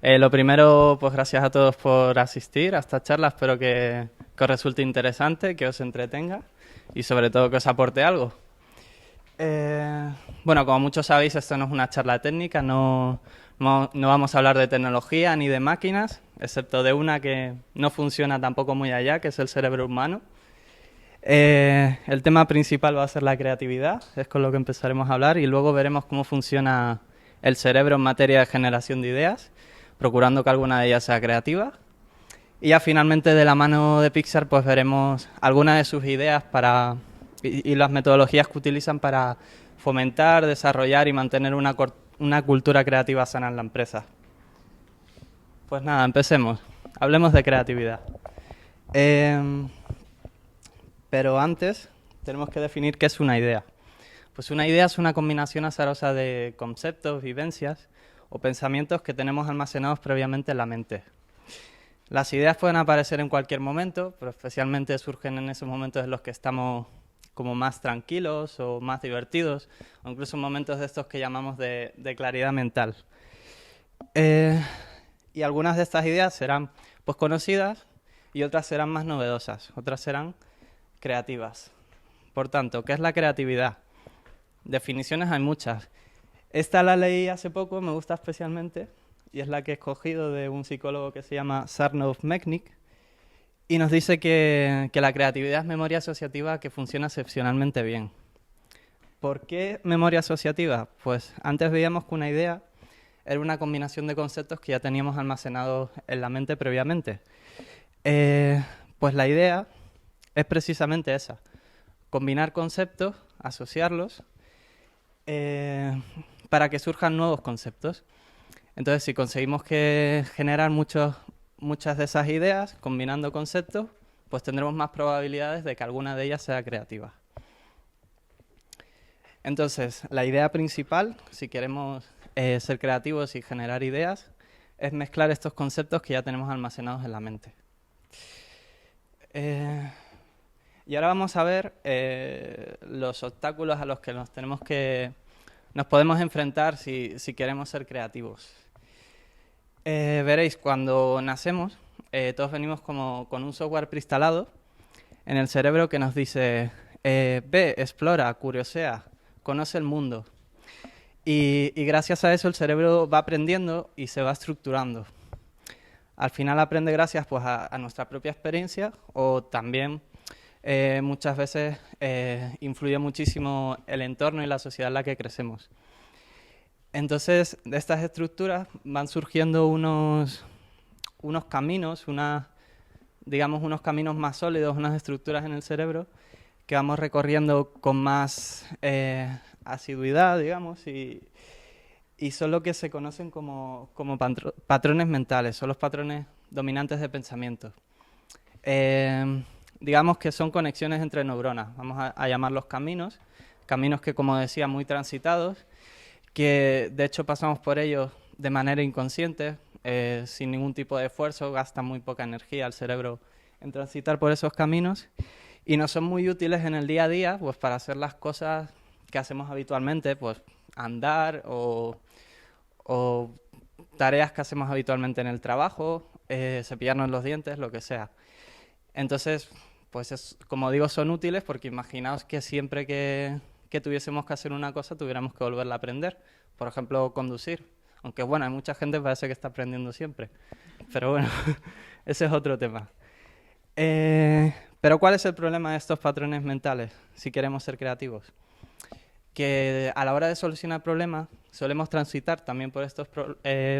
Lo primero, pues gracias a todos por asistir a esta charla. Espero que os resulte interesante, que os entretenga y sobre todo que os aporte algo. Eh, bueno, como muchos sabéis, esto no es una charla técnica, no vamos a hablar de tecnología ni de máquinas, excepto de una que no funciona tampoco muy allá, que es el cerebro humano. El tema principal va a ser la creatividad, es con lo que empezaremos a hablar, y luego veremos cómo funciona el cerebro en materia de generación de ideas, procurando que alguna de ellas sea creativa. Y ya finalmente de la mano de Pixar pues veremos algunas de sus ideas y las metodologías que utilizan para fomentar, desarrollar y mantener una cultura creativa sana en la empresa. Pues nada, empecemos. Hablemos de creatividad. Eh, pero antes tenemos que definir qué es una idea. Pues una idea es una combinación azarosa de conceptos, vivencias o pensamientos que tenemos almacenados previamente en la mente. Las ideas pueden aparecer en cualquier momento, pero especialmente surgen en esos momentos en los que estamos como más tranquilos o más divertidos, o incluso en momentos de estos que llamamos de claridad mental. Eh, y algunas de estas ideas serán pues conocidas y otras serán más novedosas, otras serán creativas. Por tanto, ¿qué es la creatividad? Definiciones hay muchas. Esta la leí hace poco, me gusta especialmente, y es la que he escogido de un psicólogo que se llama Sarnov Mechnik, y nos dice que la creatividad es memoria asociativa que funciona excepcionalmente bien. ¿Por qué memoria asociativa? Pues antes veíamos que una idea era una combinación de conceptos que ya teníamos almacenados en la mente previamente. Eh, pues la idea es precisamente esa, combinar conceptos, asociarlos, para que surjan nuevos conceptos. Entonces, si conseguimos generar muchas de esas ideas combinando conceptos, pues tendremos más probabilidades de que alguna de ellas sea creativa. Entonces, la idea principal, si queremos ser creativos y generar ideas, es mezclar estos conceptos que ya tenemos almacenados en la mente. Eh, y ahora vamos a ver los obstáculos a los que nos podemos enfrentar si queremos ser creativos. Veréis, cuando nacemos, todos venimos como con un software preinstalado en el cerebro que nos dice, ve, explora, curiosea, conoce el mundo. Y gracias a eso el cerebro va aprendiendo y se va estructurando. Al final aprende gracias pues, a nuestra propia experiencia o también muchas veces influye muchísimo el entorno y la sociedad en la que crecemos. Entonces, de estas estructuras van surgiendo unos caminos, digamos unos caminos más sólidos, unas estructuras en el cerebro que vamos recorriendo con más asiduidad, digamos, y son lo que se conocen como patrones mentales, son los patrones dominantes de pensamiento. Digamos que son conexiones entre neuronas, vamos a llamarlos caminos, caminos que, como decía, muy transitados, que de hecho pasamos por ellos de manera inconsciente, sin ningún tipo de esfuerzo, gasta muy poca energía el cerebro en transitar por esos caminos y nos son muy útiles en el día a día pues para hacer las cosas que hacemos habitualmente, pues andar o tareas que hacemos habitualmente en el trabajo, cepillarnos los dientes, lo que sea. Entonces, pues como digo, son útiles porque imaginaos que siempre que tuviésemos que hacer una cosa tuviéramos que volverla a aprender. Por ejemplo, conducir. Aunque bueno, hay mucha gente que parece que está aprendiendo siempre. Pero bueno, ese es otro tema. Pero ¿cuál es el problema de estos patrones mentales si queremos ser creativos? Que a la hora de solucionar problemas solemos transitar también por estos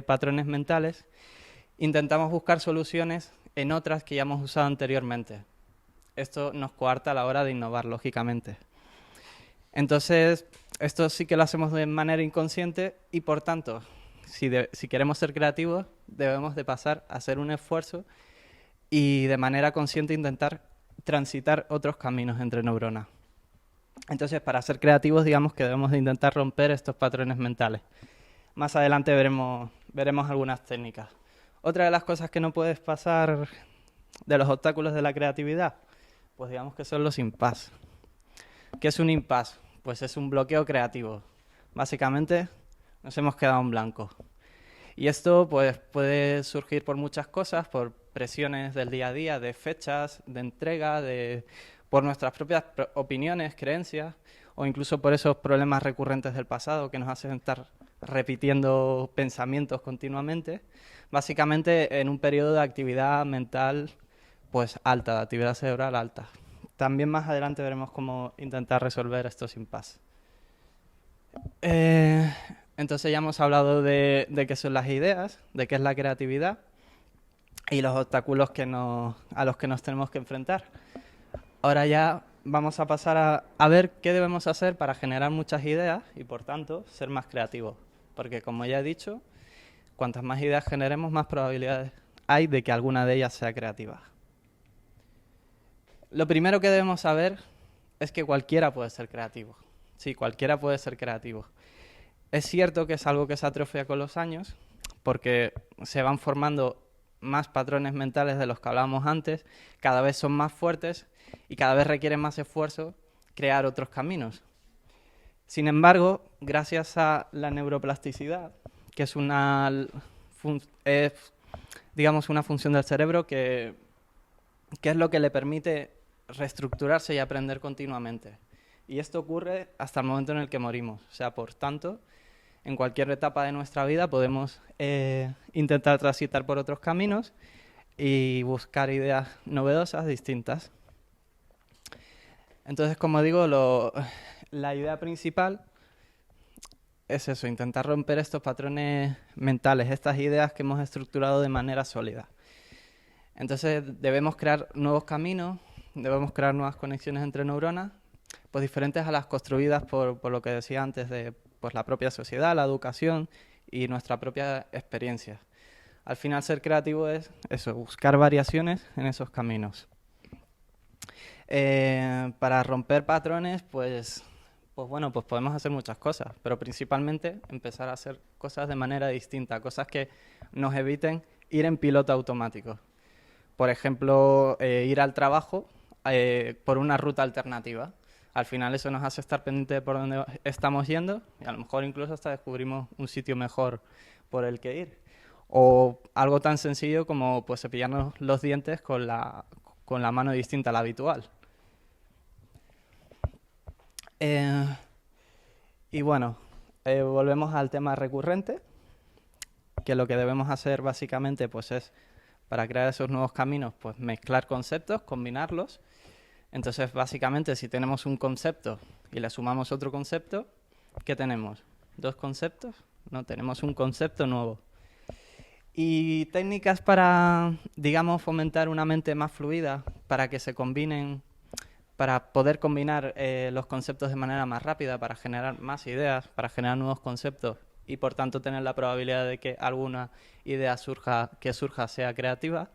patrones mentales. Intentamos buscar soluciones en otras que ya hemos usado anteriormente. Esto nos coarta a la hora de innovar, lógicamente. Entonces, esto sí que lo hacemos de manera inconsciente y, por tanto, si queremos ser creativos, debemos de pasar a hacer un esfuerzo y de manera consciente intentar transitar otros caminos entre neuronas. Entonces, para ser creativos, digamos que debemos de intentar romper estos patrones mentales. Más adelante veremos algunas técnicas. Otra de las cosas que no puedes pasar de los obstáculos de la creatividad, pues digamos que son los impasse. ¿Qué es un impasse? Pues es un bloqueo creativo. Básicamente nos hemos quedado en blanco. Y esto pues, puede surgir por muchas cosas, por presiones del día a día, de fechas, de entrega, por nuestras propias opiniones, creencias, o incluso por esos problemas recurrentes del pasado que nos hacen estar repitiendo pensamientos continuamente, básicamente en un periodo de actividad mental pues alta, de actividad cerebral alta. También más adelante veremos cómo intentar resolver estos impases. Entonces ya hemos hablado de qué son las ideas, de qué es la creatividad y los obstáculos a los que nos tenemos que enfrentar. Ahora ya vamos a pasar a ver qué debemos hacer para generar muchas ideas y por tanto ser más creativos. Porque como ya he dicho, cuantas más ideas generemos, más probabilidades hay de que alguna de ellas sea creativa. Lo primero que debemos saber es que cualquiera puede ser creativo. Sí, cualquiera puede ser creativo. Es cierto que es algo que se atrofia con los años, porque se van formando más patrones mentales de los que hablábamos antes, cada vez son más fuertes y cada vez requiere más esfuerzo crear otros caminos. Sin embargo, gracias a la neuroplasticidad, que es digamos, una función del cerebro que es lo que le permite reestructurarse y aprender continuamente. Y esto ocurre hasta el momento en el que morimos. O sea, por tanto, en cualquier etapa de nuestra vida podemos intentar transitar por otros caminos y buscar ideas novedosas, distintas. Entonces, como digo, la idea principal es eso, intentar romper estos patrones mentales, estas ideas que hemos estructurado de manera sólida. Entonces, debemos crear nuevos caminos, debemos crear nuevas conexiones entre neuronas, pues diferentes a las construidas por lo que decía antes de pues, la propia sociedad, la educación y nuestra propia experiencia. Al final, ser creativo es eso, buscar variaciones en esos caminos. Para romper patrones, pues podemos hacer muchas cosas, pero principalmente empezar a hacer cosas de manera distinta, cosas que nos eviten ir en piloto automático. Por ejemplo, ir al trabajo por una ruta alternativa. Al final eso nos hace estar pendiente de por dónde estamos yendo y a lo mejor incluso hasta descubrimos un sitio mejor por el que ir. O algo tan sencillo como pues, cepillarnos los dientes con la mano distinta a la habitual. Y bueno, volvemos al tema recurrente, que lo que debemos hacer básicamente pues es, para crear esos nuevos caminos, pues mezclar conceptos, combinarlos. Entonces, básicamente, si tenemos un concepto y le sumamos otro concepto, ¿qué tenemos? ¿Dos conceptos? No, tenemos un concepto nuevo. Y técnicas para, digamos, fomentar una mente más fluida, para que se combinen, para poder combinar los conceptos de manera más rápida, para generar más ideas, para generar nuevos conceptos y, por tanto, tener la probabilidad de que alguna idea que surja sea creativa.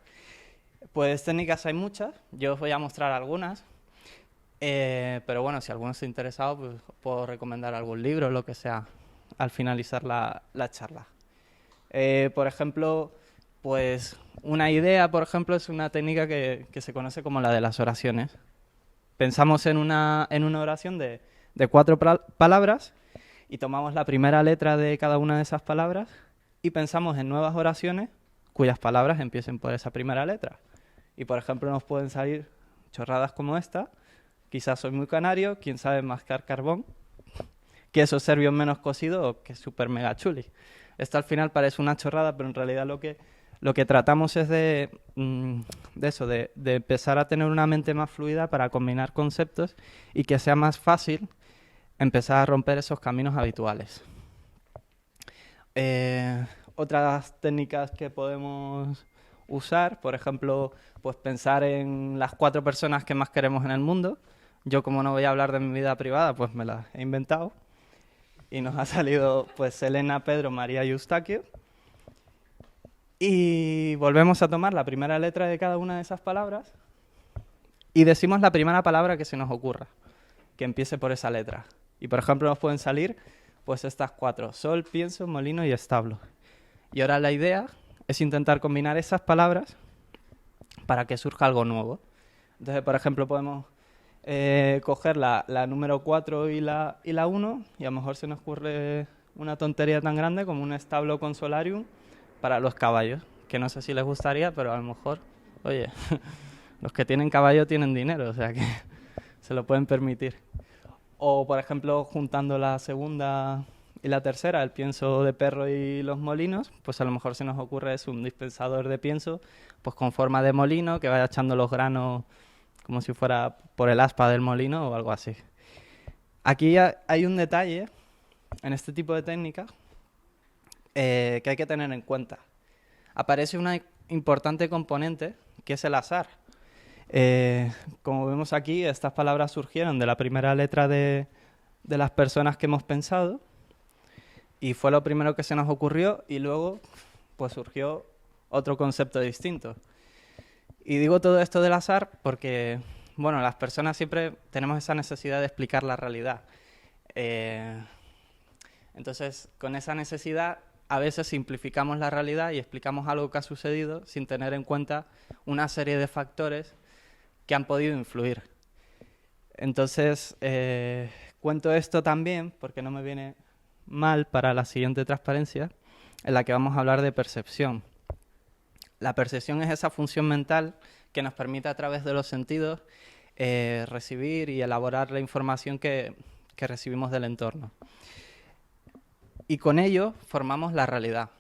Pues técnicas hay muchas, yo os voy a mostrar algunas, pero bueno, si alguno está interesado, pues puedo recomendar algún libro o lo que sea al finalizar la charla. Por ejemplo, pues una idea, por ejemplo, es una técnica que se conoce como la de las oraciones. Pensamos en una oración de 4 palabras y tomamos la primera letra de cada una de esas palabras y pensamos en nuevas oraciones cuyas palabras empiecen por esa primera letra. Y, por ejemplo, nos pueden salir chorradas como esta. Quizás soy muy canario, quién sabe mascar carbón. Queso serbio menos cocido o que super mega chuli. Esto al final parece una chorrada, pero en realidad lo que tratamos es de empezar a tener una mente más fluida para combinar conceptos y que sea más fácil empezar a romper esos caminos habituales. Otras técnicas que podemos usar, por ejemplo, pues pensar en las 4 personas que más queremos en el mundo. Yo, como no voy a hablar de mi vida privada, pues me las he inventado. Y nos ha salido pues Elena, Pedro, María y Eustaquio. Y volvemos a tomar la primera letra de cada una de esas palabras y decimos la primera palabra que se nos ocurra, que empiece por esa letra. Y, por ejemplo, nos pueden salir pues estas 4, sol, pienso, molino y establo. Y ahora la idea es intentar combinar esas palabras para que surja algo nuevo. Entonces, por ejemplo, podemos coger la número 4 y la 1 y a lo mejor se nos ocurre una tontería tan grande como un establo con solarium para los caballos, que no sé si les gustaría, pero a lo mejor, oye, los que tienen caballo tienen dinero, o sea que se lo pueden permitir. O, por ejemplo, juntando la segunda y la tercera, el pienso de perro y los molinos, pues a lo mejor se nos ocurre es un dispensador de pienso, pues con forma de molino, que vaya echando los granos como si fuera por el aspa del molino o algo así. Aquí hay un detalle en este tipo de técnicas que hay que tener en cuenta. Aparece una importante componente que es el azar. Como vemos aquí, estas palabras surgieron de la primera letra de las personas que hemos pensado y fue lo primero que se nos ocurrió y luego pues surgió otro concepto distinto. Y digo todo esto del azar porque, bueno, las personas siempre tenemos esa necesidad de explicar la realidad. Entonces, con esa necesidad, a veces simplificamos la realidad y explicamos algo que ha sucedido sin tener en cuenta una serie de factores que han podido influir. Entonces, cuento esto también porque no me viene mal para la siguiente transparencia, en la que vamos a hablar de percepción. La percepción es esa función mental que nos permite a través de los sentidos recibir y elaborar la información que recibimos del entorno. Y con ello formamos la realidad,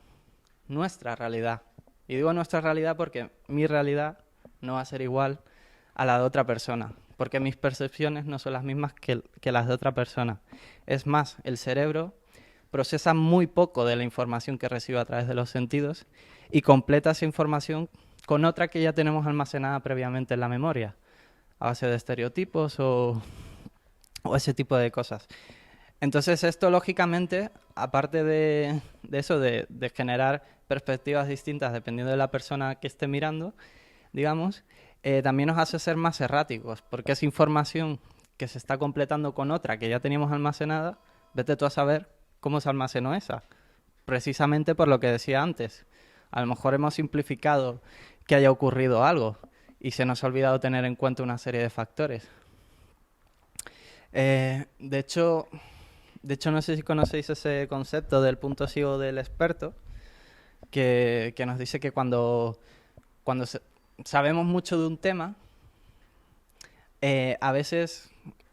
nuestra realidad. Y digo nuestra realidad porque mi realidad no va a ser igual a la de otra persona, porque mis percepciones no son las mismas que las de otra persona. Es más, el cerebro procesa muy poco de la información que recibe a través de los sentidos y completa esa información con otra que ya tenemos almacenada previamente en la memoria, a base de estereotipos o ese tipo de cosas. Entonces esto, lógicamente, aparte de eso, de generar perspectivas distintas dependiendo de la persona que esté mirando, digamos, también nos hace ser más erráticos, porque esa información que se está completando con otra que ya teníamos almacenada, vete tú a saber cómo se almacenó esa. Precisamente por lo que decía antes. A lo mejor hemos simplificado que haya ocurrido algo y se nos ha olvidado tener en cuenta una serie de factores. De hecho, no sé si conocéis ese concepto del punto ciego del experto, que nos dice que cuando sabemos mucho de un tema, a veces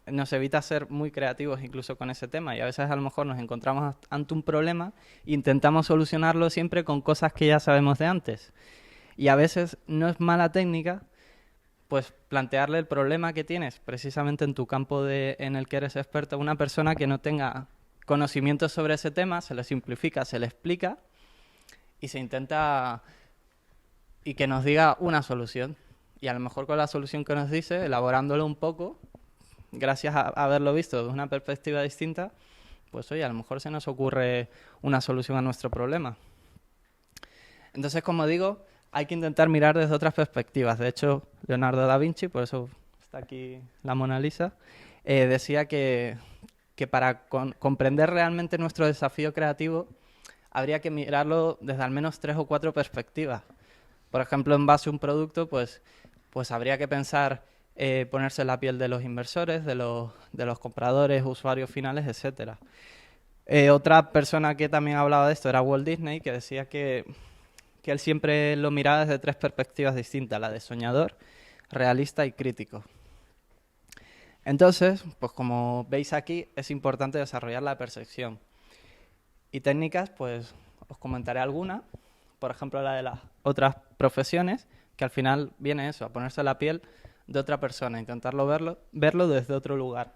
nos evita ser muy creativos incluso con ese tema y a veces a lo mejor nos encontramos ante un problema e intentamos solucionarlo siempre con cosas que ya sabemos de antes. Y a veces no es mala técnica pues plantearle el problema que tienes precisamente en tu campo en el que eres experto a una persona que no tenga conocimientos sobre ese tema, se le simplifica, se le explica y se intenta y que nos diga una solución. Y a lo mejor con la solución que nos dice, elaborándolo un poco, gracias a haberlo visto desde una perspectiva distinta, pues oye, a lo mejor se nos ocurre una solución a nuestro problema. Entonces, como digo, hay que intentar mirar desde otras perspectivas. De hecho, Leonardo da Vinci, por eso está aquí la Mona Lisa, decía que para comprender realmente nuestro desafío creativo habría que mirarlo desde al menos 3 o 4 perspectivas. Por ejemplo, en base a un producto, pues habría que pensar ponerse en la piel de los inversores, de los compradores, usuarios finales, etcétera. Otra persona que también hablaba de esto era Walt Disney, que decía que él siempre lo miraba desde 3 perspectivas distintas, la de soñador, realista y crítico. Entonces, pues como veis aquí, es importante desarrollar la percepción. Y técnicas, pues os comentaré algunas, por ejemplo la de las otras profesiones, que al final viene eso, a ponerse la piel de otra persona, intentarlo verlo desde otro lugar.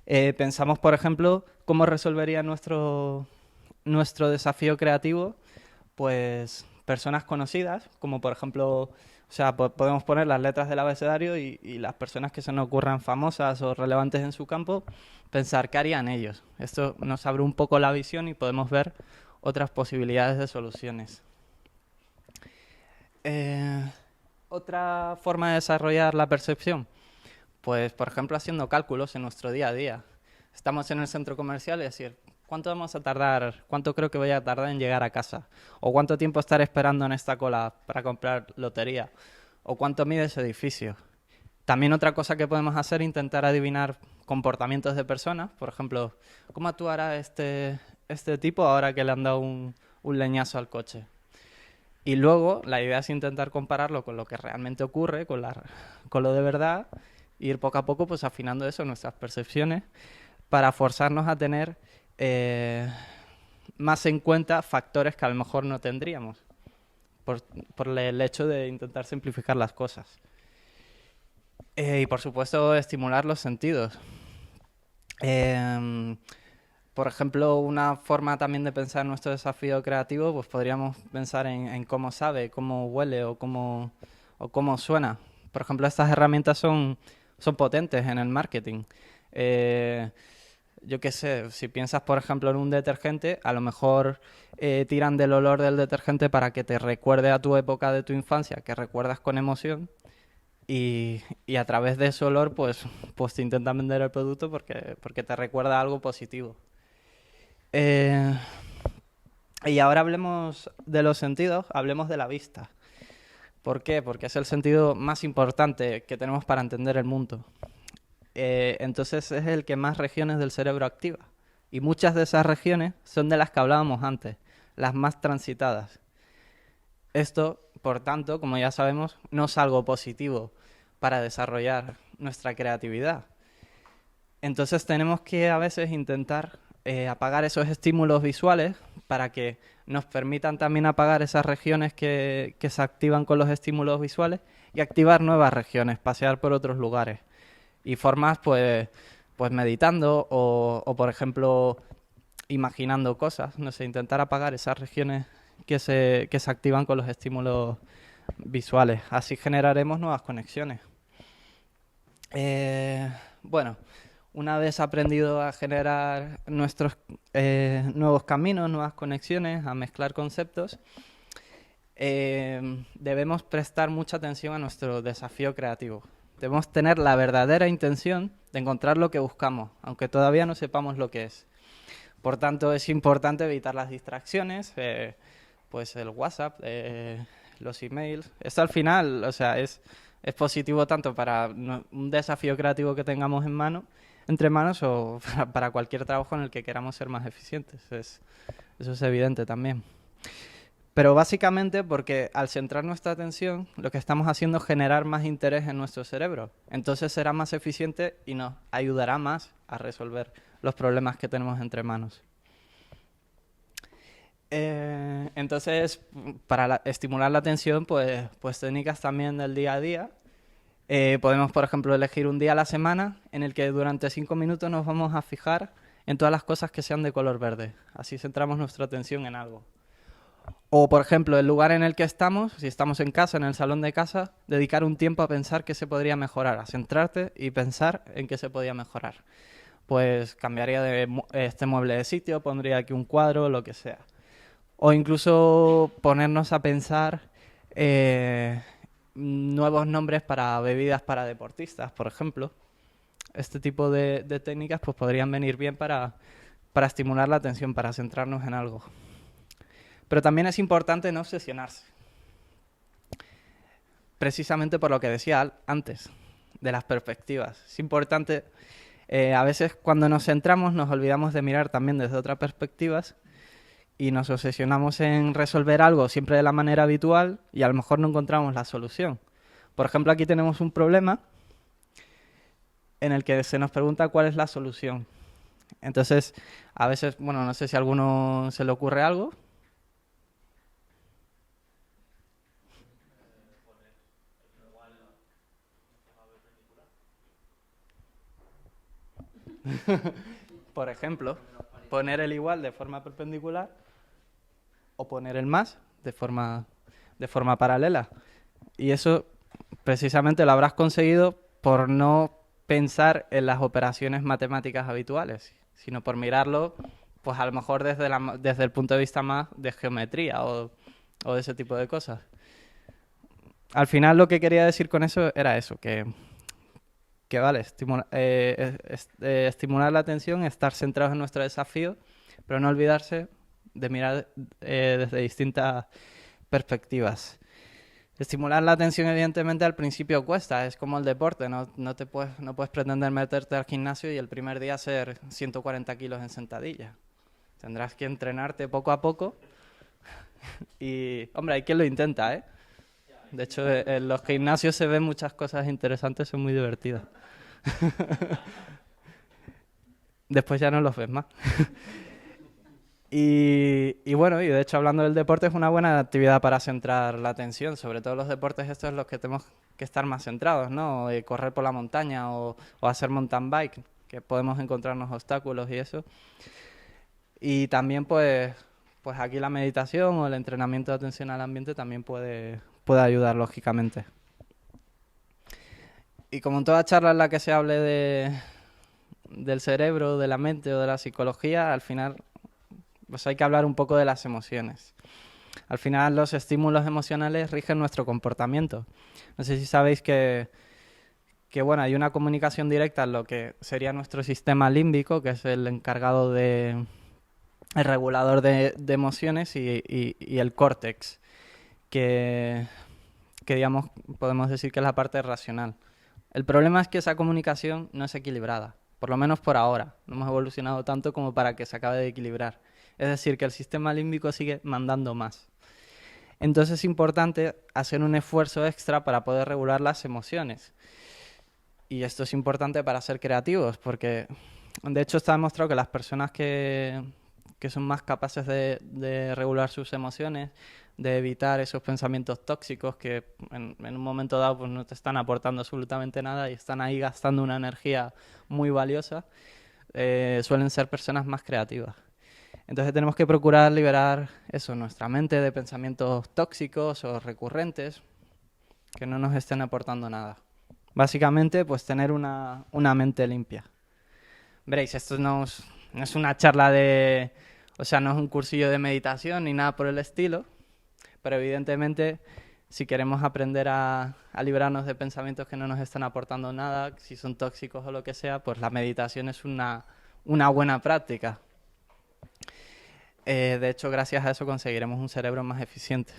Pensamos, por ejemplo, cómo resolvería nuestro desafío creativo, pues personas conocidas, como por ejemplo, o sea, podemos poner las letras del abecedario y las personas que se nos ocurran famosas o relevantes en su campo, pensar qué harían ellos. Esto nos abre un poco la visión y podemos ver otras posibilidades de soluciones. Otra forma de desarrollar la percepción, pues por ejemplo haciendo cálculos en nuestro día a día. Estamos en el centro comercial y decir, ¿cuánto creo que voy a tardar en llegar a casa? ¿O cuánto tiempo estaré esperando en esta cola para comprar lotería? ¿O cuánto mide ese edificio? También otra cosa que podemos hacer es intentar adivinar comportamientos de personas. Por ejemplo, ¿cómo actuará este tipo ahora que le han dado un leñazo al coche? Y luego la idea es intentar compararlo con lo que realmente ocurre, con lo de verdad, e ir poco a poco pues afinando eso, nuestras percepciones, para forzarnos a tener eh, más en cuenta factores que a lo mejor no tendríamos, por, por el hecho de intentar simplificar las cosas. Y por supuesto estimular los sentidos. Eh, por ejemplo, una forma también de pensar nuestro desafío creativo, pues podríamos pensar en cómo sabe, cómo huele o cómo suena. Por ejemplo, estas herramientas son potentes en el marketing. Eh, yo qué sé, si piensas, por ejemplo, en un detergente, a lo mejor tiran del olor del detergente para que te recuerde a tu época de tu infancia, que recuerdas con emoción, y a través de ese olor, pues te intentan vender el producto porque te recuerda algo positivo. Eh, y ahora hablemos de los sentidos, hablemos de la vista. ¿Por qué? Porque es el sentido más importante que tenemos para entender el mundo. Entonces es el que más regiones del cerebro activa. Y muchas de esas regiones son de las que hablábamos antes, las más transitadas. Esto, por tanto, como ya sabemos, no es algo positivo para desarrollar nuestra creatividad. Entonces tenemos que a veces intentar apagar esos estímulos visuales para que nos permitan también apagar esas regiones que se activan con los estímulos visuales y activar nuevas regiones, pasear por otros lugares. Y formas pues meditando por ejemplo, imaginando cosas. No sé, intentar apagar esas regiones que se activan con los estímulos visuales. Así generaremos nuevas conexiones. Bueno, una vez aprendido a generar nuestros nuevos caminos, nuevas conexiones, a mezclar conceptos, debemos prestar mucha atención a nuestro desafío creativo. Debemos tener la verdadera intención de encontrar lo que buscamos, aunque todavía no sepamos lo que es. Por tanto, es importante evitar las distracciones, pues el WhatsApp, los emails. Esto al final, o sea, es positivo tanto para un desafío creativo que tengamos entre manos o para cualquier trabajo en el que queramos ser más eficientes. Eso es evidente también. Pero básicamente porque al centrar nuestra atención, lo que estamos haciendo es generar más interés en nuestro cerebro. Entonces será más eficiente y nos ayudará más a resolver los problemas que tenemos entre manos. Entonces, para estimular la atención, pues técnicas también del día a día. Podemos, por ejemplo, elegir un día a la semana en el que durante 5 minutos nos vamos a fijar en todas las cosas que sean de color verde. Así centramos nuestra atención en algo. O, por ejemplo, el lugar en el que estamos, si estamos en casa, en el salón de casa, dedicar un tiempo a pensar qué se podría mejorar, a centrarte y pensar en qué se podía mejorar. Pues cambiaría este mueble de sitio, pondría aquí un cuadro, lo que sea. O incluso ponernos a pensar nuevos nombres para bebidas para deportistas, por ejemplo. Este tipo de técnicas pues podrían venir bien para estimular la atención, para centrarnos en algo. Pero también es importante no obsesionarse. Precisamente por lo que decía antes, de las perspectivas. Es importante, a veces cuando nos centramos nos olvidamos de mirar también desde otras perspectivas y nos obsesionamos en resolver algo siempre de la manera habitual y a lo mejor no encontramos la solución. Por ejemplo, aquí tenemos un problema en el que se nos pregunta cuál es la solución. Entonces, a veces, bueno, no sé si a alguno se le ocurre algo. Por ejemplo, poner el igual de forma perpendicular o poner el más de forma paralela. Y eso precisamente lo habrás conseguido por no pensar en las operaciones matemáticas habituales, sino por mirarlo, pues a lo mejor desde el punto de vista más de geometría o de ese tipo de cosas. Al final lo que quería decir con eso era eso, que vale, estimular la atención, estar centrados en nuestro desafío, pero no olvidarse de mirar desde distintas perspectivas. Estimular la atención, evidentemente, al principio cuesta, es como el deporte, no puedes pretender meterte al gimnasio y el primer día hacer 140 kilos en sentadilla. Tendrás que entrenarte poco a poco Y, hombre, hay quien lo intenta, ¿eh? De hecho, en los gimnasios se ven muchas cosas interesantes, son muy divertidas. Después ya no los ves más. Y bueno, y de hecho hablando del deporte es una buena actividad para centrar la atención, sobre todo los deportes estos en los que tenemos que estar más centrados, ¿no? Correr por la montaña o hacer mountain bike, que podemos encontrarnos obstáculos y eso. Y también pues aquí la meditación o el entrenamiento de atención al ambiente también puede ayudar, lógicamente. Y como en toda charla en la que se hable del cerebro, de la mente o de la psicología, al final pues hay que hablar un poco de las emociones. Al final los estímulos emocionales rigen nuestro comportamiento. No sé si sabéis que bueno, hay una comunicación directa en lo que sería nuestro sistema límbico, que es el encargado el regulador de emociones, y el córtex, que digamos, podemos decir que es la parte racional. El problema es que esa comunicación no es equilibrada, por lo menos por ahora. No hemos evolucionado tanto como para que se acabe de equilibrar. Es decir, que el sistema límbico sigue mandando más. Entonces es importante hacer un esfuerzo extra para poder regular las emociones. Y esto es importante para ser creativos, porque de hecho está demostrado que las personas que son más capaces de regular sus emociones, de evitar esos pensamientos tóxicos que en un momento dado pues no te están aportando absolutamente nada y están ahí gastando una energía muy valiosa, suelen ser personas más creativas. Entonces tenemos que procurar liberar eso, nuestra mente, de pensamientos tóxicos o recurrentes que no nos estén aportando nada. Básicamente, pues tener una mente limpia. Veréis, esto no es una charla o sea, no es un cursillo de meditación ni nada por el estilo, pero evidentemente si queremos aprender a librarnos de pensamientos que no nos están aportando nada, si son tóxicos o lo que sea, pues la meditación es una buena práctica. De hecho, gracias a eso conseguiremos un cerebro más eficiente.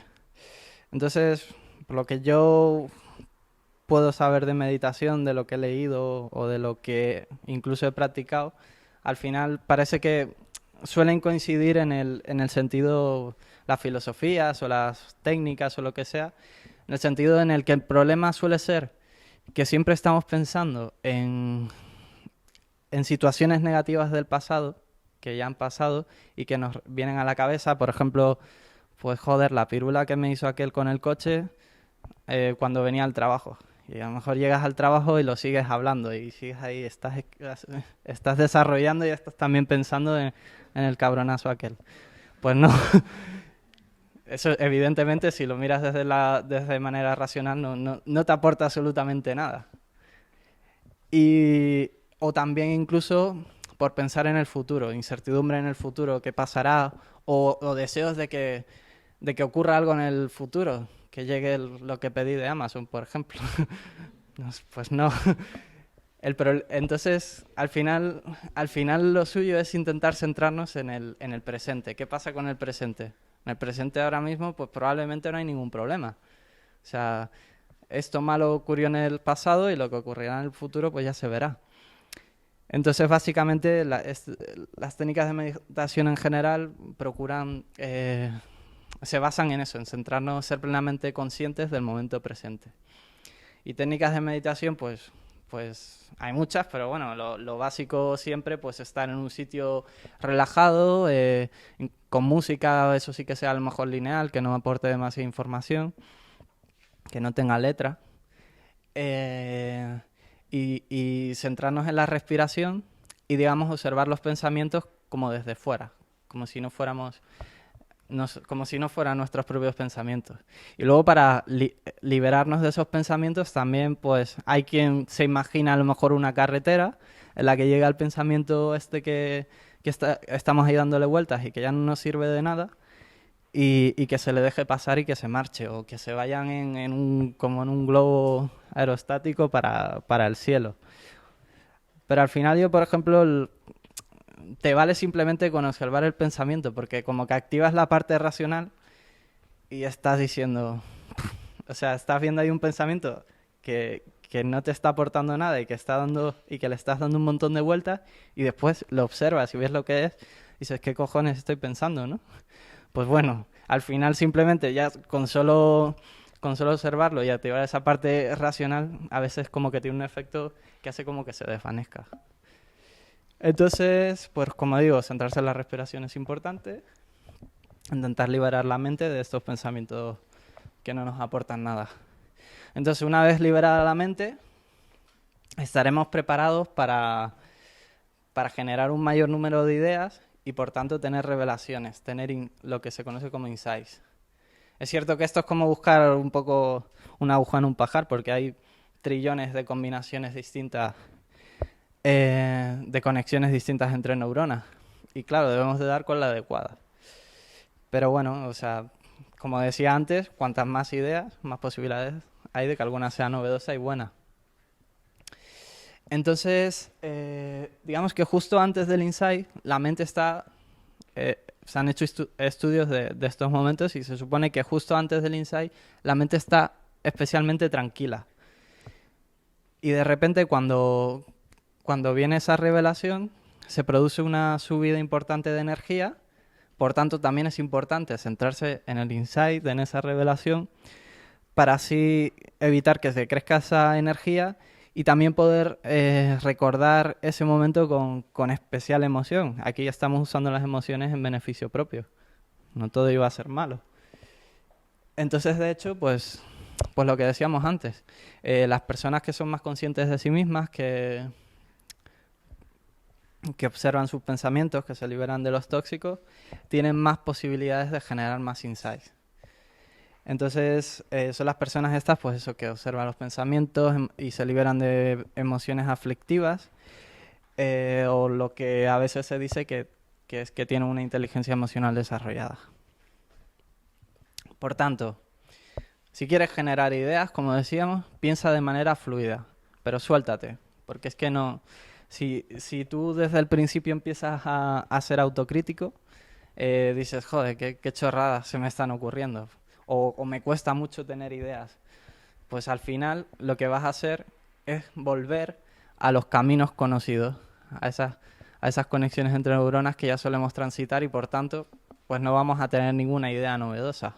Entonces, por lo que yo puedo saber de meditación, de lo que he leído o de lo que incluso he practicado, al final parece que suelen coincidir en el sentido, las filosofías o las técnicas o lo que sea, en el sentido en el que el problema suele ser que siempre estamos pensando en situaciones negativas del pasado, que ya han pasado y que nos vienen a la cabeza. Por ejemplo, pues joder, la pirula que me hizo aquel con el coche cuando venía al trabajo. Y a lo mejor llegas al trabajo y lo sigues hablando y sigues ahí, estás desarrollando y estás también pensando en el cabronazo aquel. Pues no. Eso evidentemente si lo miras desde manera racional no te aporta absolutamente nada. O también incluso por pensar en el futuro, incertidumbre en el futuro, qué pasará, o deseos de que ocurra algo en el futuro, que llegue lo que pedí de Amazon, por ejemplo. Pues no. Entonces, al final lo suyo es intentar centrarnos en el presente. ¿Qué pasa con el presente? En el presente ahora mismo, pues probablemente no hay ningún problema. O sea, esto malo ocurrió en el pasado y lo que ocurrirá en el futuro, pues ya se verá. Entonces, básicamente, las técnicas de meditación en general se basan en eso, en centrarnos, ser plenamente conscientes del momento presente. Y técnicas de meditación, pues hay muchas, pero bueno, lo básico siempre, pues estar en un sitio relajado, con música, eso sí que sea a lo mejor lineal, que no aporte demasiada información, que no tenga letra. Y centrarnos en la respiración y, digamos, observar los pensamientos como desde fuera, como si no fueran nuestros propios pensamientos. Y luego para liberarnos de esos pensamientos también, pues hay quien se imagina a lo mejor una carretera en la que llega el pensamiento que estamos ahí dándole vueltas y que ya no nos sirve de nada, y que se le deje pasar y que se marche, o que se vayan como en un globo aerostático para el cielo. Pero al final yo, por ejemplo, te vale simplemente con observar el pensamiento, porque como que activas la parte racional y estás diciendo, o sea, estás viendo ahí un pensamiento que no te está aportando nada y que le estás dando un montón de vueltas, y después lo observas y ves lo que es y dices, ¿qué cojones estoy pensando, no? Pues bueno, al final simplemente ya con solo observarlo y activar esa parte racional, a veces como que tiene un efecto que hace como que se desvanezca. Entonces, pues como digo, centrarse en la respiración es importante, intentar liberar la mente de estos pensamientos que no nos aportan nada. Entonces, una vez liberada la mente, estaremos preparados para generar un mayor número de ideas y por tanto tener revelaciones, tener lo que se conoce como insights. Es cierto que esto es como buscar un poco una aguja en un pajar, porque hay trillones de combinaciones distintas, de conexiones distintas entre neuronas. Y claro, debemos de dar con la adecuada. Pero bueno, o sea, como decía antes, cuantas más ideas, más posibilidades hay de que alguna sea novedosa y buena. Entonces, digamos que justo antes del insight, la mente está... se han hecho estudios de estos momentos y se supone que justo antes del insight la mente está especialmente tranquila. Y de repente cuando viene esa revelación, se produce una subida importante de energía. Por tanto, también es importante centrarse en el insight, en esa revelación, para así evitar que se crezca esa energía y también poder recordar ese momento con especial emoción. Aquí estamos usando las emociones en beneficio propio. No todo iba a ser malo. Entonces, de hecho, pues lo que decíamos antes, las personas que son más conscientes de sí mismas, que observan sus pensamientos, que se liberan de los tóxicos, tienen más posibilidades de generar más insights. Entonces, son las personas estas, pues eso, que observan los pensamientos y se liberan de emociones aflictivas, o lo que a veces se dice que es que tienen una inteligencia emocional desarrollada. Por tanto, si quieres generar ideas, como decíamos, piensa de manera fluida, pero suéltate, porque es que no... Si tú desde el principio empiezas a ser autocrítico, dices, joder, qué chorradas se me están ocurriendo, o me cuesta mucho tener ideas, pues al final lo que vas a hacer es volver a los caminos conocidos, a esas conexiones entre neuronas que ya solemos transitar y por tanto, pues no vamos a tener ninguna idea novedosa.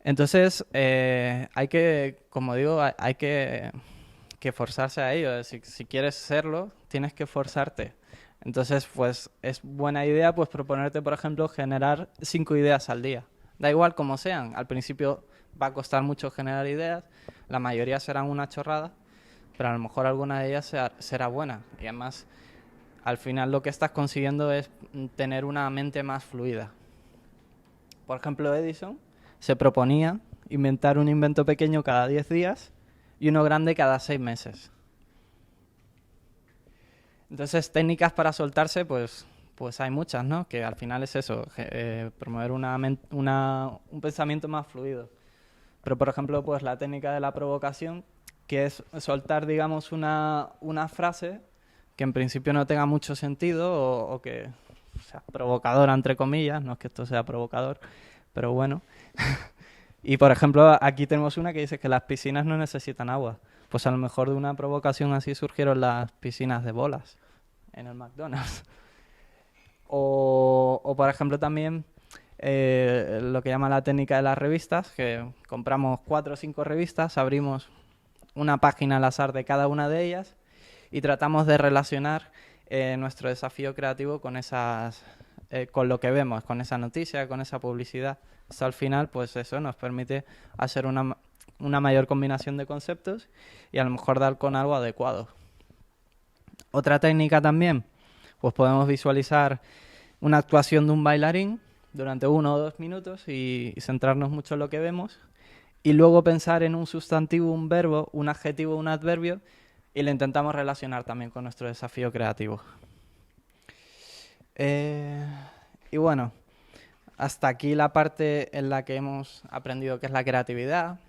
Entonces, hay que, como digo, hay que forzarse a ello. Si quieres serlo, tienes que forzarte. Entonces, pues es buena idea pues proponerte, por ejemplo, generar 5 ideas al día. Da igual como sean. Al principio va a costar mucho generar ideas. La mayoría serán una chorrada, pero a lo mejor alguna de ellas será buena. Y además, al final lo que estás consiguiendo es tener una mente más fluida. Por ejemplo, Edison se proponía inventar un invento pequeño cada 10 días y uno grande cada 6 meses. Entonces, técnicas para soltarse, pues hay muchas, ¿no? Que al final es eso, promover un pensamiento más fluido. Pero, por ejemplo, pues la técnica de la provocación, que es soltar, digamos, una frase que en principio no tenga mucho sentido o que sea provocadora, entre comillas, no es que esto sea provocador, pero bueno. Y, por ejemplo, aquí tenemos una que dice que las piscinas no necesitan agua. Pues a lo mejor de una provocación así surgieron las piscinas de bolas en el McDonald's. O por ejemplo, también lo que llama la técnica de las revistas, que compramos 4 o 5 revistas, abrimos una página al azar de cada una de ellas y tratamos de relacionar nuestro desafío creativo con lo que vemos, con esa noticia, con esa publicidad. Hasta al final, pues eso nos permite hacer una mayor combinación de conceptos y a lo mejor dar con algo adecuado. Otra técnica también, pues podemos visualizar una actuación de un bailarín durante 1 o 2 minutos y centrarnos mucho en lo que vemos y luego pensar en un sustantivo, un verbo, un adjetivo, un adverbio y lo intentamos relacionar también con nuestro desafío creativo. Y bueno, hasta aquí la parte en la que hemos aprendido qué es la creatividad,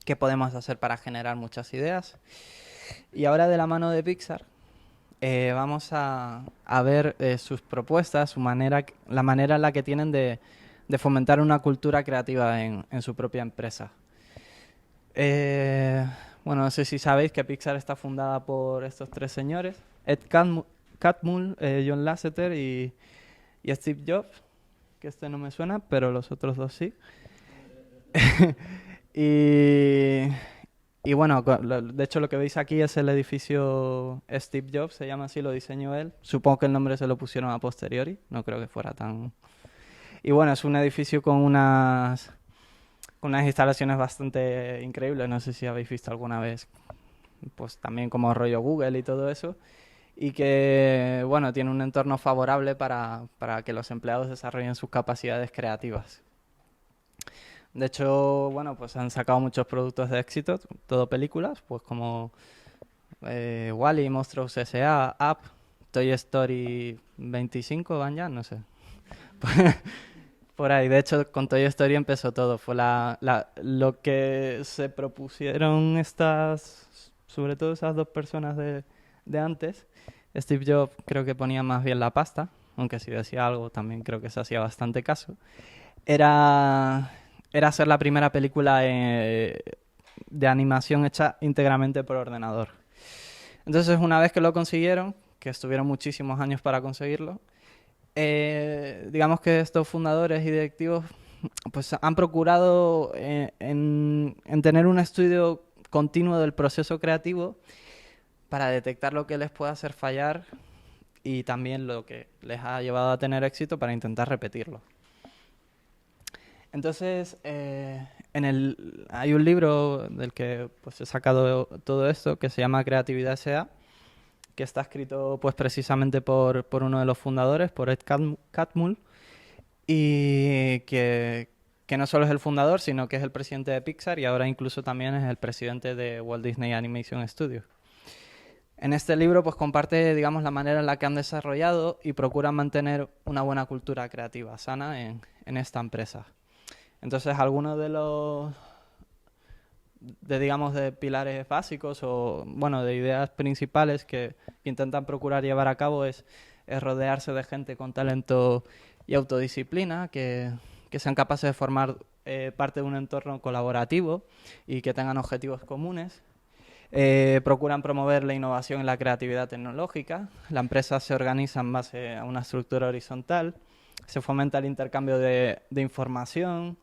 qué podemos hacer para generar muchas ideas. Y ahora de la mano de Pixar vamos a ver sus propuestas, la manera en la que tienen de fomentar una cultura creativa en su propia empresa. Bueno, no sé si sabéis que Pixar está fundada por estos 3 señores, Ed Catmull, John Lasseter y Steve Jobs. que este no me suena, pero los otros dos sí. y, y bueno, de hecho lo que veis aquí es el edificio Steve Jobs, se llama así, lo diseñó él. Supongo que el nombre se lo pusieron a posteriori, no creo que fuera tan... Y bueno, es un edificio con unas instalaciones bastante increíbles, no sé si habéis visto alguna vez, pues también como rollo Google y todo eso, y que, bueno, tiene un entorno favorable para que los empleados desarrollen sus capacidades creativas. De hecho, bueno, pues han sacado muchos productos de éxito, todo películas, pues como Wall-E, Monstruos S.A., Up, Toy Story 25 van ya, no sé. Por ahí, de hecho, con Toy Story empezó todo. Fue lo que se propusieron sobre todo esas dos personas de antes. Steve Jobs creo que ponía más bien la pasta, aunque si decía algo también creo que se hacía bastante caso. Era, era hacer la primera película de animación hecha íntegramente por ordenador. Entonces, una vez que lo consiguieron, que estuvieron muchísimos años para conseguirlo, digamos que estos fundadores y directivos pues han procurado en tener un estudio continuo del proceso creativo para detectar lo que les puede hacer fallar y también lo que les ha llevado a tener éxito para intentar repetirlo. Entonces, hay un libro del que pues, he sacado todo esto que se llama Creatividad S.A., que está escrito pues precisamente por uno de los fundadores, por Ed Catmull, y que no solo es el fundador, sino que es el presidente de Pixar y ahora incluso también es el presidente de Walt Disney Animation Studios. En este libro pues comparte, digamos, la manera en la que han desarrollado y procuran mantener una buena cultura creativa sana en esta empresa. Entonces, algunos digamos, de pilares básicos o, bueno, de ideas principales que intentan procurar llevar a cabo es rodearse de gente con talento y autodisciplina, que sean capaces de formar parte de un entorno colaborativo y que tengan objetivos comunes. Procuran promover la innovación y la creatividad tecnológica. La empresa se organiza en base a una estructura horizontal. Se fomenta el intercambio de información.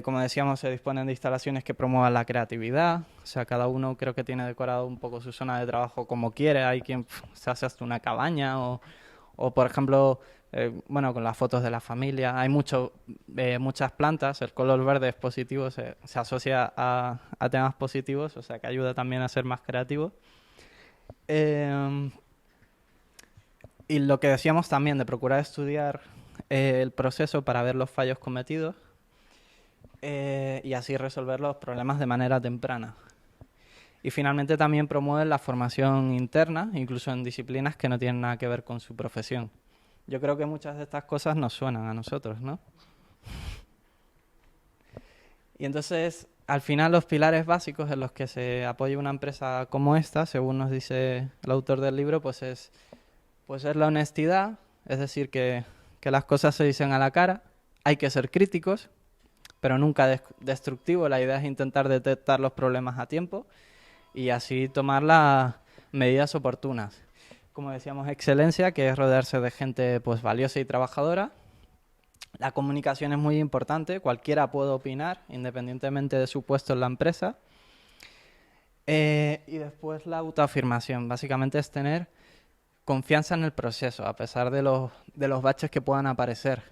Como decíamos, se disponen de instalaciones que promuevan la creatividad. O sea, cada uno creo que tiene decorado un poco su zona de trabajo como quiere. Hay quien se hace hasta una cabaña o por ejemplo, bueno, con las fotos de la familia. Hay muchas plantas. El color verde es positivo, se asocia a temas positivos, o sea, que ayuda también a ser más creativo. Y lo que decíamos también de procurar estudiar el proceso para ver los fallos cometidos. Y así resolver los problemas de manera temprana. Y finalmente también promueven la formación interna, incluso en disciplinas que no tienen nada que ver con su profesión. Yo creo que muchas de estas cosas nos suenan a nosotros, ¿no? Y entonces, al final, los pilares básicos en los que se apoya una empresa como esta, según nos dice el autor del libro, pues es la honestidad, es decir, que las cosas se dicen a la cara, hay que ser críticos, pero nunca destructivo. La idea es intentar detectar los problemas a tiempo y así tomar las medidas oportunas. Como decíamos, excelencia, que es rodearse de gente pues valiosa y trabajadora. La comunicación es muy importante, cualquiera puede opinar, independientemente de su puesto en la empresa. Y después la autoafirmación, básicamente es tener confianza en el proceso, a pesar de los baches que puedan aparecer.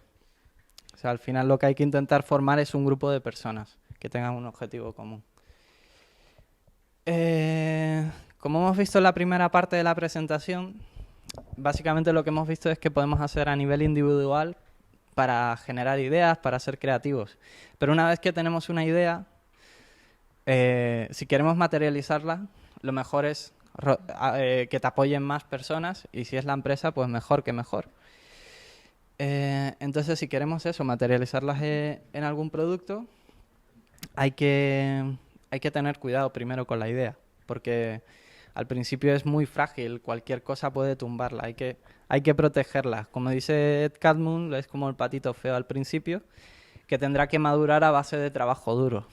O sea, al final lo que hay que intentar formar es un grupo de personas que tengan un objetivo común. Como hemos visto en la primera parte de la presentación, básicamente lo que hemos visto es que podemos hacer a nivel individual para generar ideas, para ser creativos. Pero una vez que tenemos una idea, si queremos materializarla, lo mejor es que te apoyen más personas y si es la empresa, pues mejor que mejor. Entonces, si queremos eso, materializarlas en algún producto, hay que tener cuidado primero con la idea, porque al principio es muy frágil, cualquier cosa puede tumbarla, hay que protegerla. Como dice Ed Catmull, es como el patito feo al principio, que tendrá que madurar a base de trabajo duro.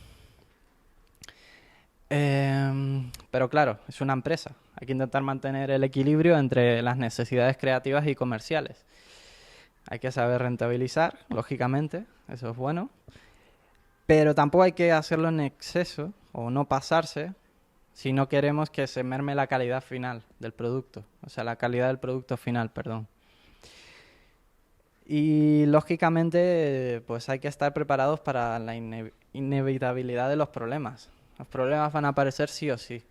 Pero claro, es una empresa, hay que intentar mantener el equilibrio entre las necesidades creativas y comerciales. Hay que saber rentabilizar, lógicamente, eso es bueno. Pero tampoco hay que hacerlo en exceso o no pasarse si no queremos que se merme la calidad final del producto. O sea, la calidad del producto final, perdón. Y lógicamente, pues hay que estar preparados para la inevitabilidad de los problemas. Los problemas van a aparecer sí o sí.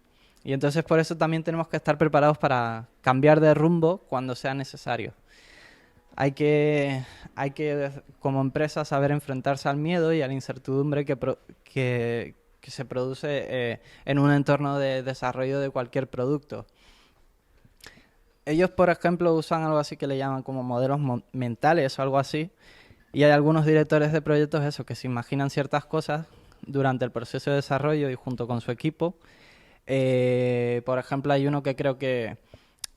Y entonces por eso también tenemos que estar preparados para cambiar de rumbo cuando sea necesario. Hay que, como empresa, saber enfrentarse al miedo y a la incertidumbre que se produce en un entorno de desarrollo de cualquier producto. Ellos, por ejemplo, usan algo así que le llaman como modelos mentales o algo así. Y hay algunos directores de proyectos eso, que se imaginan ciertas cosas durante el proceso de desarrollo y junto con su equipo. Por ejemplo, hay uno que creo que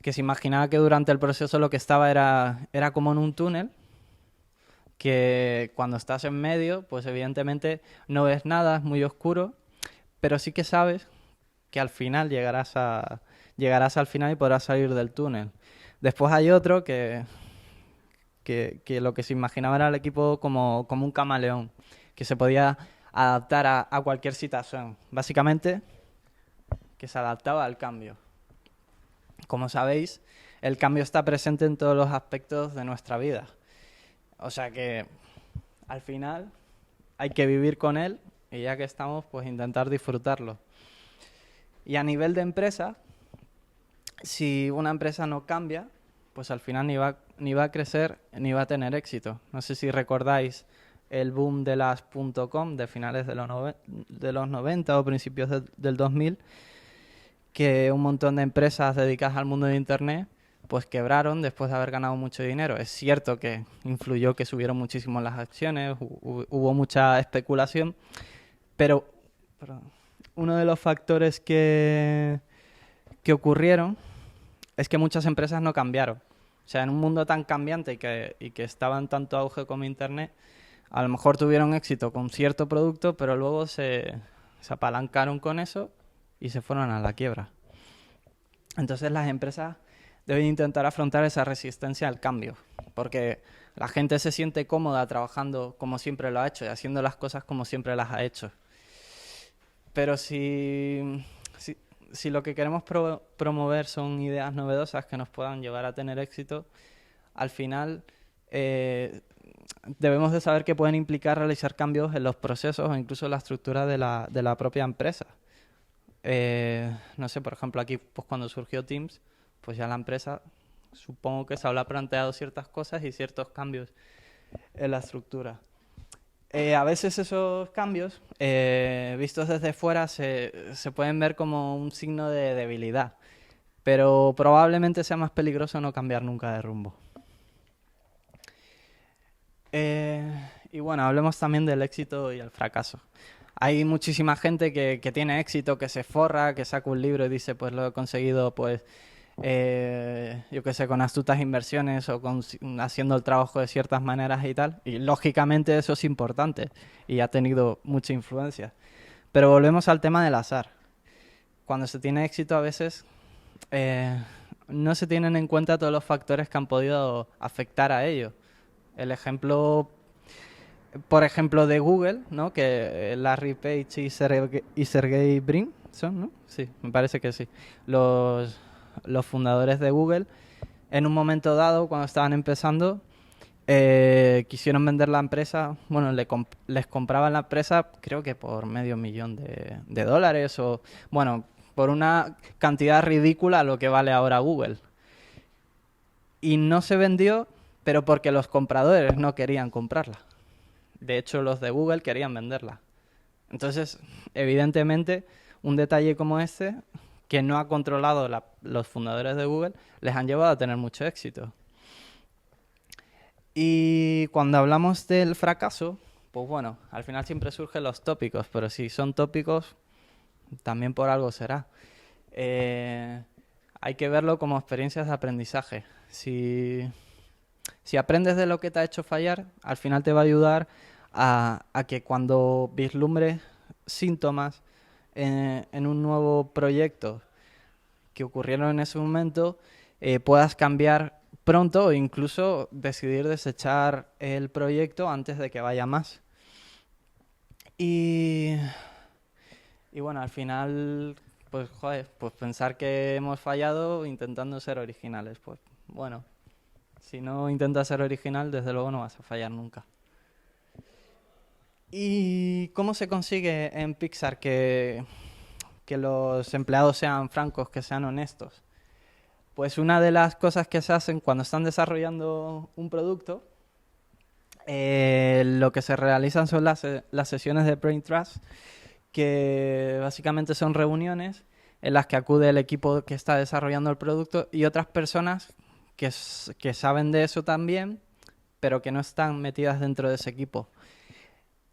se imaginaba que durante el proceso lo que estaba era como en un túnel, que cuando estás en medio, pues evidentemente no ves nada, es muy oscuro, pero sí que sabes que al final llegarás al final y podrás salir del túnel. Después hay otro que lo que se imaginaba era el equipo como un camaleón, que se podía adaptar a cualquier situación. Básicamente, que se adaptaba al cambio. Como sabéis, el cambio está presente en todos los aspectos de nuestra vida. O sea que, al final, hay que vivir con él y ya que estamos, pues intentar disfrutarlo. Y a nivel de empresa, si una empresa no cambia, pues al final ni va a crecer ni va a tener éxito. No sé si recordáis el boom de las .com de finales de los 90 o principios del 2000, que un montón de empresas dedicadas al mundo de Internet pues quebraron después de haber ganado mucho dinero. Es cierto que influyó que subieron muchísimo las acciones, hubo mucha especulación, pero uno de los factores que ocurrieron es que muchas empresas no cambiaron. O sea, en un mundo tan cambiante y que estaba en tanto auge como Internet, a lo mejor tuvieron éxito con cierto producto, pero luego se apalancaron con eso y se fueron a la quiebra. Entonces las empresas deben intentar afrontar esa resistencia al cambio, porque la gente se siente cómoda trabajando como siempre lo ha hecho y haciendo las cosas como siempre las ha hecho. Pero si lo que queremos promover son ideas novedosas que nos puedan llevar a tener éxito, al final debemos de saber que pueden implicar realizar cambios en los procesos o incluso en la estructura de la propia empresa. No sé, por ejemplo, aquí pues cuando surgió Teams, pues ya la empresa supongo que se habrá planteado ciertas cosas y ciertos cambios en la estructura. A veces esos cambios, vistos desde fuera, se pueden ver como un signo de debilidad, pero probablemente sea más peligroso no cambiar nunca de rumbo. Y bueno, hablemos también del éxito y el fracaso. Hay muchísima gente que tiene éxito, que se forra, que saca un libro y dice, pues lo he conseguido, pues, yo qué sé, con astutas inversiones o haciendo el trabajo de ciertas maneras y tal. Y lógicamente eso es importante y ha tenido mucha influencia. Pero volvemos al tema del azar. Cuando se tiene éxito a veces no se tienen en cuenta todos los factores que han podido afectar a ello. El ejemplo, por ejemplo, de Google, ¿no? Que Larry Page y Sergey Brin son, ¿no? Sí, me parece que sí. Los fundadores de Google, en un momento dado, cuando estaban empezando, quisieron vender la empresa, bueno, les compraban la empresa, creo que por $500,000 de dólares o, bueno, por una cantidad ridícula a lo que vale ahora Google. Y no se vendió, pero porque los compradores no querían comprarla. De hecho, los de Google querían venderla. Entonces, evidentemente, un detalle como este, que no ha controlado los fundadores de Google, les han llevado a tener mucho éxito. Y cuando hablamos del fracaso, pues bueno, al final siempre surgen los tópicos, pero si son tópicos, también por algo será. Hay que verlo como experiencias de aprendizaje. Si aprendes de lo que te ha hecho fallar, al final te va a ayudar a que cuando vislumbres síntomas en un nuevo proyecto que ocurrieron en ese momento, puedas cambiar pronto o incluso decidir desechar el proyecto antes de que vaya más. Y, y bueno, al final, pues joder, pues pensar que hemos fallado intentando ser originales. Pues bueno, si no intentas ser original, desde luego no vas a fallar nunca. ¿Y cómo se consigue en Pixar que los empleados sean francos, que sean honestos? Pues una de las cosas que se hacen cuando están desarrollando un producto, lo que se realizan son las sesiones de Brain Trust, que básicamente son reuniones en las que acude el equipo que está desarrollando el producto y otras personas que saben de eso también, pero que no están metidas dentro de ese equipo.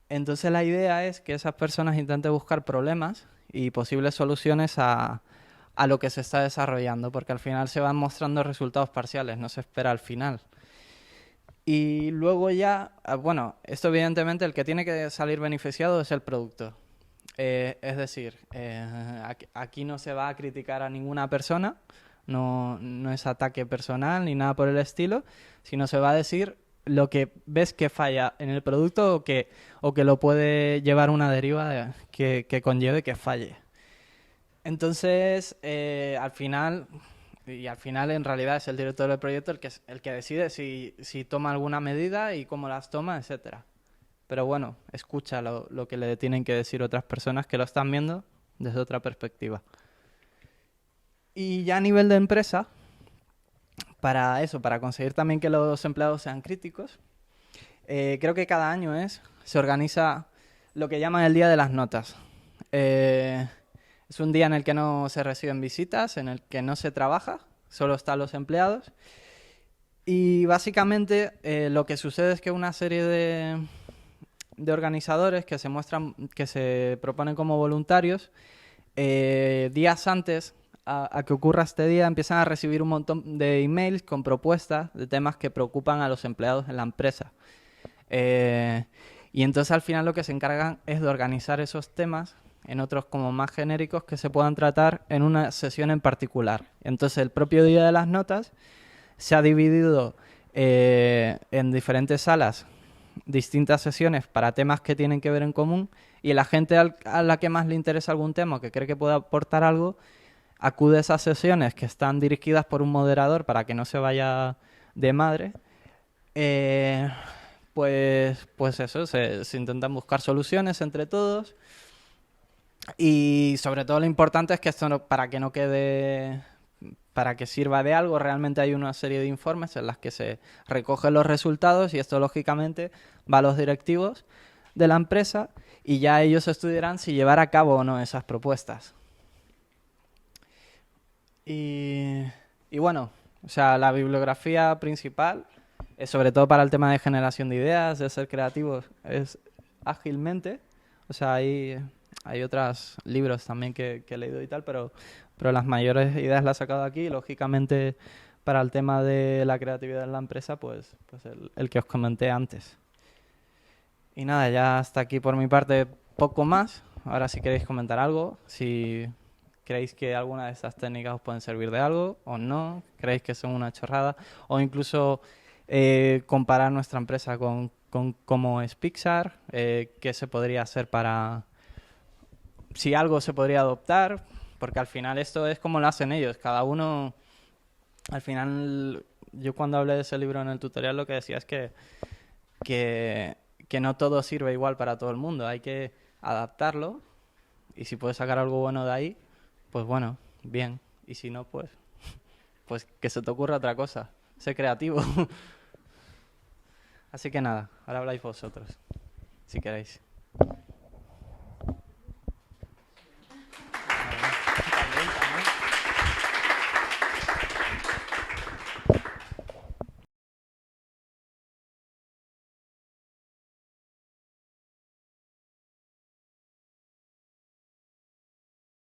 Entonces la idea es que esas personas intenten buscar problemas y posibles soluciones a lo que se está desarrollando, porque al final se van mostrando resultados parciales, no se espera al final. Y luego ya, bueno, esto evidentemente el que tiene que salir beneficiado es el producto. Es decir, aquí no se va a criticar a ninguna persona, no es ataque personal ni nada por el estilo, sino se va a decir lo que ves que falla en el producto o que lo puede llevar una deriva que conlleve que falle. Entonces, al final en realidad es el director del proyecto el que decide si toma alguna medida y cómo las toma, etcétera. Pero bueno, escucha lo que le tienen que decir otras personas que lo están viendo desde otra perspectiva. Y ya a nivel de empresa, para conseguir también que los empleados sean críticos, creo que cada año se organiza lo que llaman el Día de las Notas. Es un día en el que no se reciben visitas, en el que no se trabaja, solo están los empleados. Y básicamente lo que sucede es que una serie de organizadores que se proponen como voluntarios, días antes a que ocurra este día, empiezan a recibir un montón de emails con propuestas de temas que preocupan a los empleados en la empresa. Y entonces al final lo que se encargan es de organizar esos temas en otros como más genéricos que se puedan tratar en una sesión en particular. Entonces el propio Día de las Notas se ha dividido en diferentes salas, distintas sesiones para temas que tienen que ver en común, y la gente a la que más le interesa algún tema o que cree que puede aportar algo, acude a esas sesiones que están dirigidas por un moderador para que no se vaya de madre. Pues eso, se intentan buscar soluciones entre todos. Y sobre todo lo importante es que esto para que no quede, para que sirva de algo, realmente hay una serie de informes en las que se recogen los resultados y esto lógicamente va a los directivos de la empresa y ya ellos estudiarán si llevar a cabo o no esas propuestas. Y bueno, o sea, la bibliografía principal, sobre todo para el tema de generación de ideas, de ser creativos, es ágilmente. O sea, hay otros libros también que he leído y tal, pero las mayores ideas las he sacado aquí. Y, lógicamente, para el tema de la creatividad en la empresa, pues el que os comenté antes. Y nada, ya hasta aquí por mi parte, poco más. Ahora si queréis comentar algo, si creéis que alguna de estas técnicas os pueden servir de algo o no, creéis que son una chorrada, o incluso comparar nuestra empresa con cómo es Pixar, qué se podría hacer si algo se podría adoptar, porque al final esto es como lo hacen ellos, cada uno, al final, yo cuando hablé de ese libro en el tutorial lo que decía es que no todo sirve igual para todo el mundo, hay que adaptarlo y si puedes sacar algo bueno de ahí, pues bueno, bien, y si no, pues que se te ocurra otra cosa, sé creativo. Así que nada, ahora habláis vosotros, si queréis.